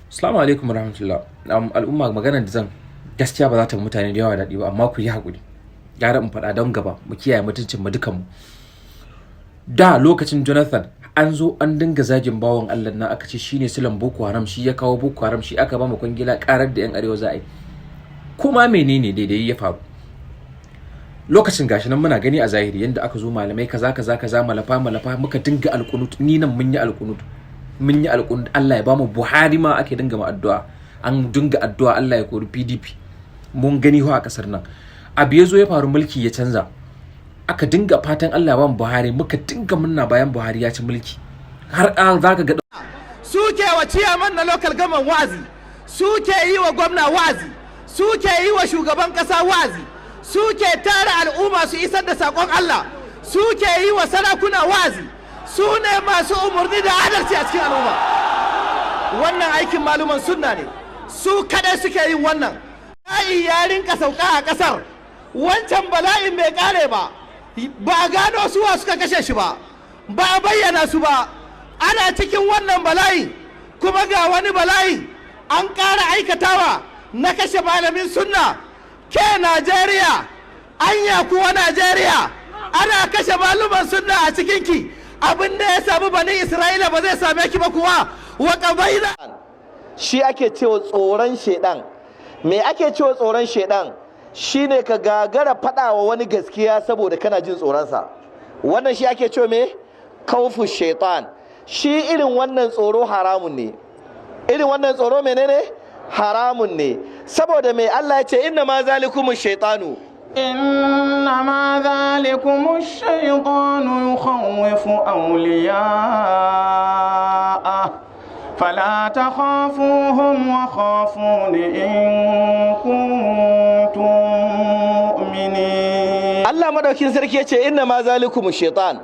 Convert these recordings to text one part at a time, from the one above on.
Assalamu alaikum warahmatullah. Al'umma maganar da zan gaskiya ba za ta mutane da yawa daɗi ba amma ku yi haƙuri. Gyara in faɗa don gaba mu kiyaye mutuncin mu dukanmu. Da lokacin Jonathan an zo an dinga zagin bawan Allah na aka ce shine silan Boko Haram, shi ya kawo Boko Haram, shi aka ba mu kwangila karar da yan arewa za a yi. Kuma menene daidai ya faru? Lokacin gashi nan muna gani a zahiri yanda aka zo malamai kaza malafa muka dinga alƙunut, ni nan mun yi alƙunut. Mun yi alƙunut Allah ya bamu Buhari ma ake dinga ma addu'a. An dinga addu'a Allah ya kori PDP. Mun gani ho a kasar nan. Abu ya zo ya faru, mulki ya canza. Aka dinga fatan Allah ya bamu Buhari, muka dinga munna bayan Buhari ya ci mulki. Har zaka ga suke wa ciyaman na local government wazi, suke yi wa gwamna wazi, suke yi wa shugaban kasa wazi, suke tara al'umma su isar da sakon Allah, suke yi wa sarakuna wazi, su ne masu umarni da adalci a cikin al'umma. Wannan aikin maluman sunna ne, su kadai suke yin wannan. Bala'i ya rinka sauka a kasar, wancan bala'in bai kare ba, ba gano suwa suka kashe shi ba, ba bayyana su ba. Ana cikin wannan bala'i kuma ga wani bala'i an ƙara aikatawa na kashe malamin sunna. Ke Najeriya, anya kuwa Najeriya ana kashe maluman sunna a cikinki, abin da ya samu bani Isra'ila ba zai same ki ba kuwa. Wa qabaina shi ake cewa tsoron shedan. Me ake cewa tsoron shedan? Shine ka gagara faɗawa wani gaskiya saboda kana jin tsoronsa. Wannan shi ake cewa me? Kaufu shaitan. Shi irin wannan tsoro haramun ne. Irin wannan tsoro menene? Haramun ne. Saboda mai Allah ya ce inna ma zalikumu shaitanu. Inna ma zalikumu shaitanu yukhawwifu awliya'a fala takhafuhum wa khafuni in kuntum mu'minin. Allah madaukin sarki ya ce inna ma zalikumu shaitan.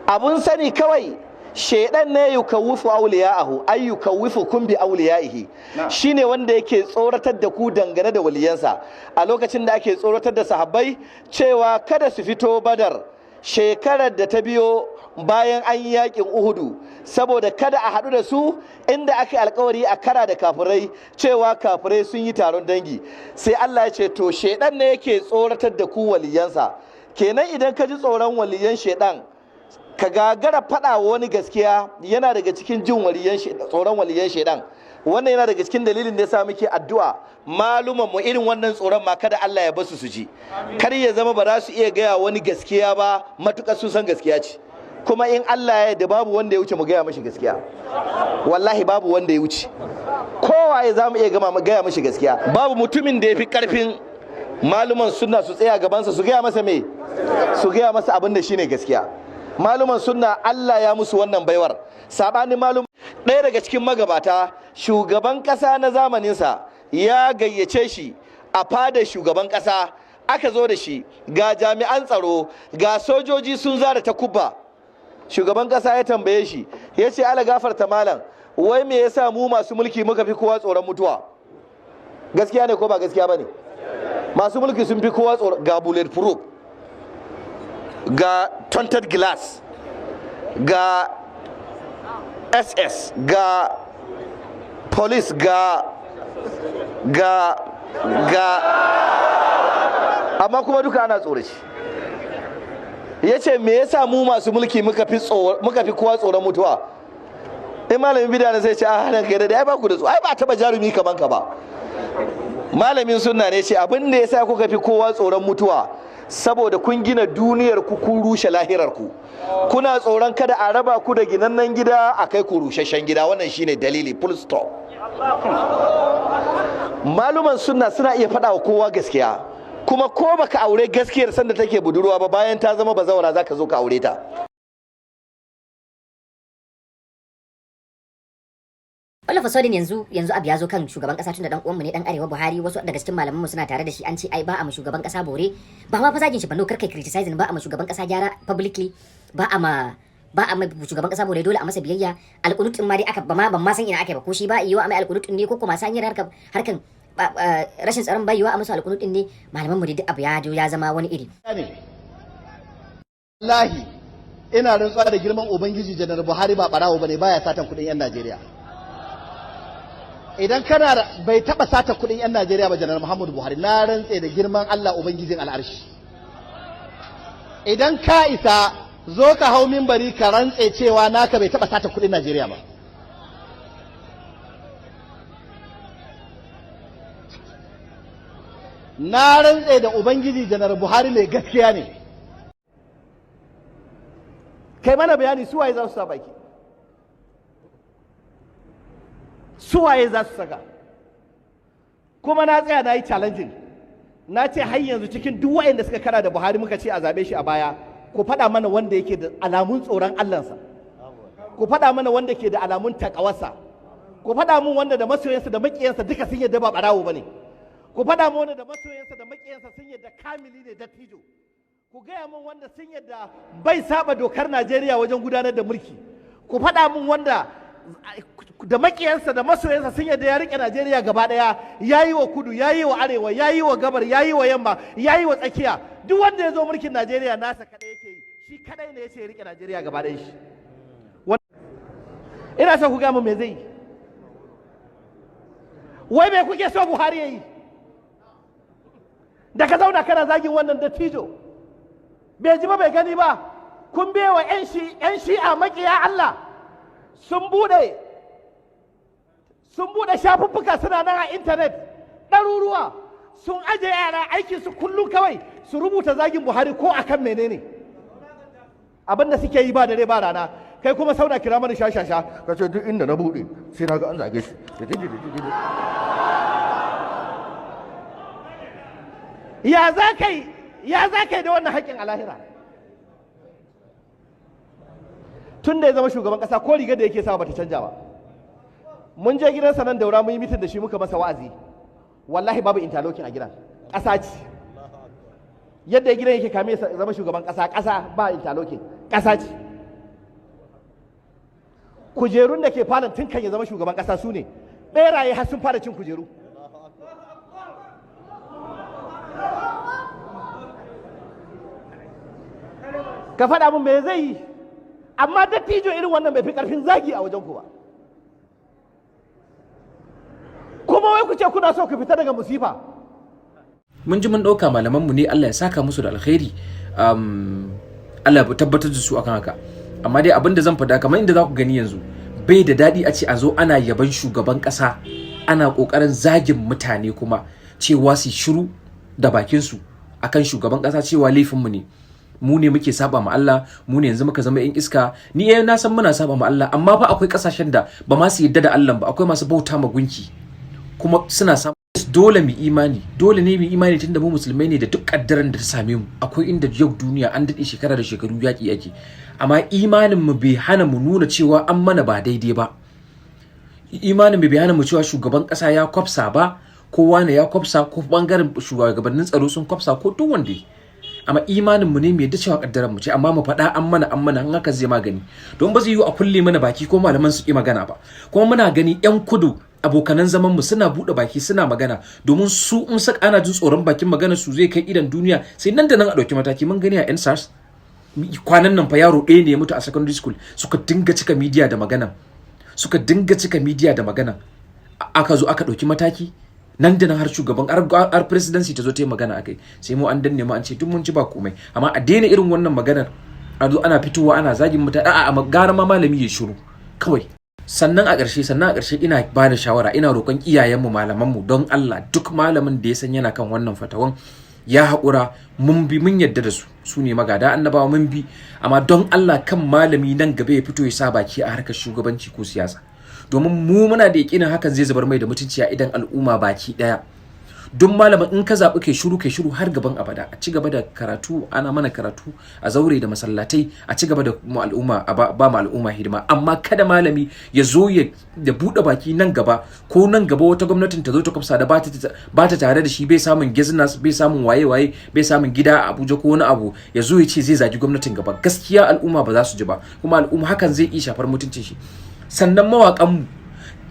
Abun sani kawai shaidan ne yukawwifu awliya'ahu ay yukawwifukum bi awliya'ihi, shine wanda yake tsoratar da ku dangane da waliyansa. A lokacin da ake tsoratar da sahabbai cewa kada su fito Badar shekarar da ta biyo bayan an yi yakin Uhudu, saboda kada a haɗu da su inda aka alkawari a kara da kafirai, cewa kafirai sun yi taron dangi. Sai Allah ya ce to shaidan ne yake tsoratar da ku waliyansa. Kenan idan ka ji tsoron waliyan shaidan, ka gagara faɗa wa wani gaskiya, yana daga cikin jin tsoron waliyan shaidan. Wannan yana daga cikin dalilin da yasa muke addu'a maluman mu irin wannan tsoron ma kada Allah ya basu su ji. Kar ya zama ba za su iya gaya wani gaskiya ba matukar sun san gaskiya ce. Kuma in Allah ya yarda babu wanda ya wuce mu gaya mashi gaskiya. Wallahi babu wanda ya wuce. Kowa ya zamu iya gaya mashi gaskiya. Babu mutumin da ya fi karfin maluman sunna su tsaya gabansa su gaya masa me? Su gaya masa abin da shine gaskiya. Maluman sunna Allah ya musu wannan baiwar. Sabanin malum ɗaya daga cikin magabata, shugaban ƙasa na zamaninsa ya gayyace shi a fadar shugaban ƙasa. Aka zo da shi ga jami'an tsaro, ga sojoji sun zara ta kubba. Shugaban ƙasa ya tambaye shi, ya ce ala gafarta malam, wai me yasa mu masu mulki muka fi kowa tsoron mutuwa? Gaskiya ne ko ba gaskiya ba ne? Masu mulki sun fi kowa tsoron, ga bullet proof, ga tinted glass, ga SS, ga police, ga amma kuma duka ana tsoro shi. Ya ce me yasa mu masu mulki muka fi kowa tsoron mutuwa? In malamin bid'a ne sai ce a hannun kai da ai ba ku da tsoro, ai ba taba jarumi kaman ka ba. Malamin sunna ne ce abin da yasa kuka fi kowa tsoron mutuwa saboda kun gina duniyar ku, kun rushe lahirar ku. Kuna tsoron kada a raba ku da ginannen gida a kai ku rusheshen gida. Wannan shine dalili, full stop. Maluman sunna suna iya faɗa wa kowa gaskiya, kuma ko baka aure gaskiyar sanda take budurwa ba, bayan ta zama bazawara zaka zo ka aure ta. All of a sudden yanzu abu ya zo kan shugaban kasa, tunda dan uwanmu ne dan arewa Buhari, wasu daga cikin malaman mu suna tare da shi, an ce ai ba a mu shugaban kasa bore, ba ma fa zagin shi ba, no kar kai criticizing, ba a mu shugaban kasa gyara publicly, ba a ma shugaban kasa bore, dole a masa biyayya. Alƙunut din ma dai aka ban ma san ina ake ba, ko shi ba yiwa a mai alƙunut din ne, ko kuma san yin harkan rashin tsaron bai yiwa a masa alƙunut din ne. Malaman mu dai duk abu ya zama wani iri. Wallahi ina rantsuwa da girman ubangiji, janar Buhari ba barawo bane, baya satan kudin yan Najeriya. idan kana bai taba sata kudin yan Najeriya ba Janar Muhammadu Buhari, na rantse da girman Allah ubangijin al'arshi. Idan ka isa zo ka hau minbari ka rantse cewa naka bai taba sata kudin Najeriya ba. Na rantse da ubangiji Janar Buhari mai gaskiya ne. Kai mana bayani su waye za su sa baki, su waye za su saka. Kuma na tsaya na yi challenging, na ce har yanzu cikin duk waɗanda suka kara da Buhari muka ce a zaɓe shi a baya, ku faɗa mana wanda yake da alamun tsoron Allahnsa, ku faɗa mana wanda ke da alamun takawarsa, ku faɗa mun wanda da masoyansa da maƙiyansa duka sun yadda ba ɓarawo ba ne, ku faɗa mun wanda da masoyansa da maƙiyansa sun yadda kamili ne dattijo, ku gaya mun wanda sun yadda bai saba dokar Najeriya wajen gudanar da mulki, ku faɗa mun wanda da makiyansa da masoyansa sun yadda ya rike Najeriya gaba daya, yayi wa kudu, yayi wa arewa, yayi wa gabar, yayi wa yamma, yayi wa tsakiya. Duk wanda ya zo mulkin Najeriya nasa kadai yake yi, shi kadai ne yace ya rike Najeriya gaba daya shi. Ina son ku ga mu me zai yi. Wai me kuke so Buhari yayi? Da ka zauna kana zagin wannan dattijo. Bai ji ba bai gani ba. Kun bewa 'yan shi'a makiya Allah. Sun bude shafuffuka suna nan a intanet ɗaruruwa, sun aje yara aikin su kullum kawai su rubuta zagin Buhari ko akan menene abinda suke yi ba dare ba rana. Kai kuma sauna kira mana shashasha ka ce duk inda na bude sai na ga an zage shi. Ya za kai da wannan haƙƙin a lahira? Tun da ya zama shugaban ƙasa ko rigar da yake sa bata canja ba. Mun je gidansa nan Daura mun yi mitin da shi muka masa wa'azi. Wallahi babu interlocking a gidan. Ƙasa ce. Yadda gidan yake kame ya zama shugaban ƙasa ba interlocking. Ƙasa ce. Kujerun da ke falon tun kan ya zama shugaban ƙasa su ne. Ɓeraye har sun fara cin kujeru. Ka faɗa mun me zai yi? Amma dattijo irin wannan bai fi ƙarfin zagi a wajen ku ba. Kuma wai ku ce kuna so ku fita daga musifa. Mun ji mun ɗauka malamanmu ne, Allah ya saka musu da alkhairi, Allah ya tabbatar da su akan haka. Amma dai abin da zan faɗa kamar inda za ku gani yanzu, bai da daɗi a ce a zo ana yaban shugaban ƙasa, ana ƙoƙarin zagin mutane kuma cewa su shiru da bakinsu akan shugaban ƙasa cewa laifinmu ne. Mu ne muke saba ma Allah, mu ne yanzu muka zama yan iska. Ni na san muna saba ma Allah, amma fa akwai kasashen da ba ma su yadda da Allah ba, akwai masu bauta ma gunki kuma suna samu. Dole mu imani, dole ne mu imani tunda mu musulmai ne da duk kaddaran da ta same mu. Akwai inda yau duniya an dade shekara da shekaru yaki yake, amma imanin mu bai hana mu nuna cewa an mana ba daidai ba. Imanin mu bai hana mu cewa shugaban kasa ya kwafsa ba, ko wani ya kwafsa, ko bangaren shugabannin tsaro sun kwafsa, ko duk wanda. Amma imanin mu ne mai da cewa kaddaran mu ce, amma mu faɗa an mana an haka zai magani. Don ba zai yi a kulle mana baki ko malaman su ki magana ba. Kuma muna gani yan kudu abokanan zaman mu suna bude baki suna magana, domin su in saka ana jin tsoron bakin magana su zai kai idan duniya, sai nan da nan a dauki mataki. Mun gani a NSAS kwanan nan fa yaro ɗaya ne ya mutu a secondary school, suka dinga cika media da magana, aka zo aka dauki mataki. Nan da nan har shugaban har presidency ta zo ta yi magana akai, sai mu an danne mu an ce duk mun ci ba komai. Amma a daina irin wannan maganar, a zo ana fitowa ana zagin mutane, a'a gara ma malami ya shiru kawai. Sannan a ƙarshe ina ba da shawara, ina roƙon iyayenmu malamanmu don Allah, duk malamin da ya san yana kan wannan fatawan ya haƙura, mun yadda da su ne magada annabawa mun bi, amma don Allah kan malami nan gaba ya fito ya sa baki a harkar shugabanci ko siyasa, domin mu muna da yakinin hakan zai zubar mai da mutunci a idan al'umma baki daya. Duk malamin in ka zaɓi kai shiru har gaban abada, a ci gaba da karatu, ana mana karatu a zaure da masallatai, a ci gaba da mu al'umma ba mu al'umma hidima. Amma kada malami ya zo ya buɗe baki nan gaba, ko nan gaba wata gwamnatin ta zo ta kwafsa da ba ta tare da shi, bai samun business, bai samun waye bai samun gida a Abuja ko wani abu, ya zo ya ce zai zagi gwamnatin gaba. Gaskiya al'umma ba za su ji ba, kuma al'umma hakan zai iya shafar mutuncin shi. Sannan mawaƙanmu,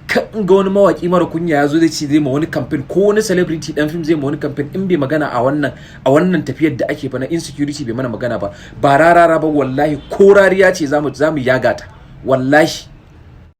kan ga wani mawaki mara kunya ya zo zai ce zai ma wani campaign, ko wani celebrity dan film zai ma wani campaign, in bai magana a wannan tafiyar da ake fa na insecurity bai mana magana ba rarara ba, wallahi ko rariya ce zamu yaga ta, wallahi